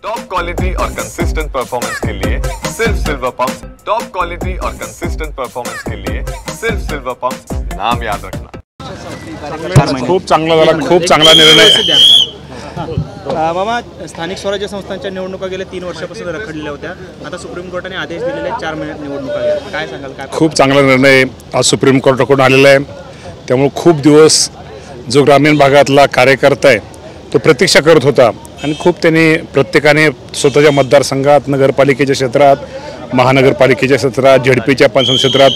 Top quality और consistent performance के लिए सिर्फ सिल्वर पंप्स। टॉप क्वालिटी और कंसिस्टेंट परफॉर्मेंस के लिए सिर्फ सिल्वर पंप्स, नाम याद रखना। खूप चांगला झाला, खूप चांगला निर्णय। मामा, स्थानिक स्वराज्य संस्थांच्या निवडणुका गेल्या 3 वर्षापासून रखडलेल्या होत्या। आता सुप्रीम कोर्टाने आदेश दिलेले 4 महिन्यात निवडणुका घ्या, काय सांगाल? काय खूप चांगला निर्णय आज सुप्रीम कोर्टाकडून आलेला आहे। त्यामुळे खूप दिवस जो ग्रामीण भागातला कार्यकर्ता आहे तो प्रतीक्षा करत होता आणि खूप त्यांनी प्रत्येकाने स्वतःच्या मतदारसंघात, नगरपालिकेच्या क्षेत्रात, महानगरपालिकेच्या क्षेत्रात, झडपीच्या पंचायत क्षेत्रात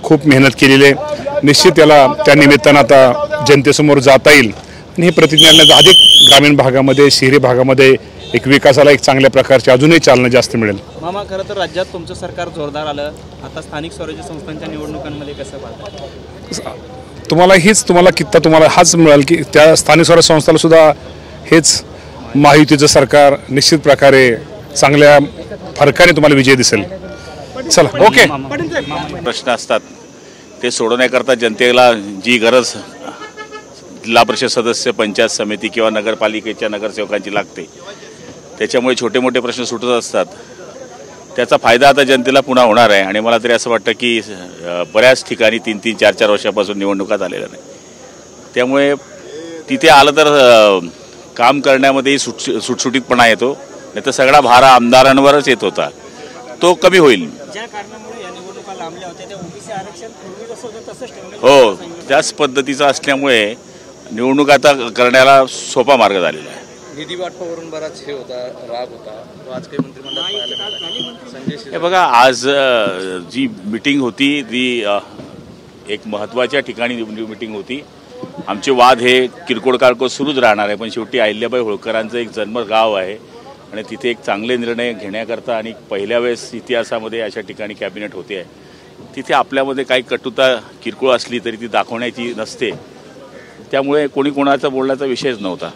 खूप मेहनत केलेली आहे। निश्चित त्याला त्या निमित्तानं आता जनतेसमोर जाता येईल आणि ही प्रतिज्ञा अधिक ग्रामीण भागामध्ये, शहरी भागामध्ये एक विकासाला एक चांगल्या प्रकारची अजूनही चालना जास्त मिळेल। मामा, खरं तर राज्यात तुमचं सरकार जोरदार आलं, आता स्थानिक स्वराज्य संस्थांच्या निवडणुकांमध्ये कसं पाहता? तुम्हाला कित्ता तुम्हाला हाच मिळाल की त्या स्थानिक स्वराज्य संस्थाला सुद्धा हेच महायुतीचं सरकार निश्चित प्रकारे चांगल्या फरकाने तुम्हाला विजय दिसेल। चला, ओके। प्रश्न असतात ते सोडवण्याकरता जनतेला जी गरज जिल्हा परिषद सदस्य, पंचायत समिती किंवा नगरपालिकेच्या नगरसेवकांची लागते, त्याच्यामुळे छोटे मोठे प्रश्न सुटत असतात। त्याचा फायदा आता जनतेला पुन्हा होणार आहे आणि मला तरी असं वाटतं की बऱ्याच ठिकाणी 3-3, 4-4 वर्षापासून निवडणुका झालेल्या नाही, त्यामुळे तिथे आलं तर काम करण्यामध्ये सुटसुटीतपणा येतो, नाही तर सगळा भार आमदारांवरच येत होता, तो कमी होईल। ज्या कारणामुळे या निवडणुका लांबल्या होत्या त्या ओबीसी आरक्षण पूर्वी कसं होतं तसंच ठेवलं, हो, त्याच पद्धतीचं असल्यामुळे निवडणूक आता करण्याला सोपा मार्ग झालेला आहे। निधी वाटपावरून बराच हे होता, राग होता, तो आज काही मंत्रिमंडळात संजय हे बघा, आज जी मीटिंग होती ती एक महत्त्वाच्या ठिकाणी मीटिंग होती। आमचे वाद हे किरकोळ काळकोळ सुरूच राहणार आहे, पण शेवटी अहिल्याबाई होळकरांचं एक जन्म गाव आहे आणि तिथे एक चांगले निर्णय घेण्याकरता आणि पहिल्या वेळेस इतिहासामध्ये अशा ठिकाणी कॅबिनेट होते आहे, तिथे आपल्यामध्ये काही कटुता किरकोळ असली तरी ती दाखवण्याची नसते, त्यामुळे कोणी कोणाचा बोलण्याचा विषयच नव्हता।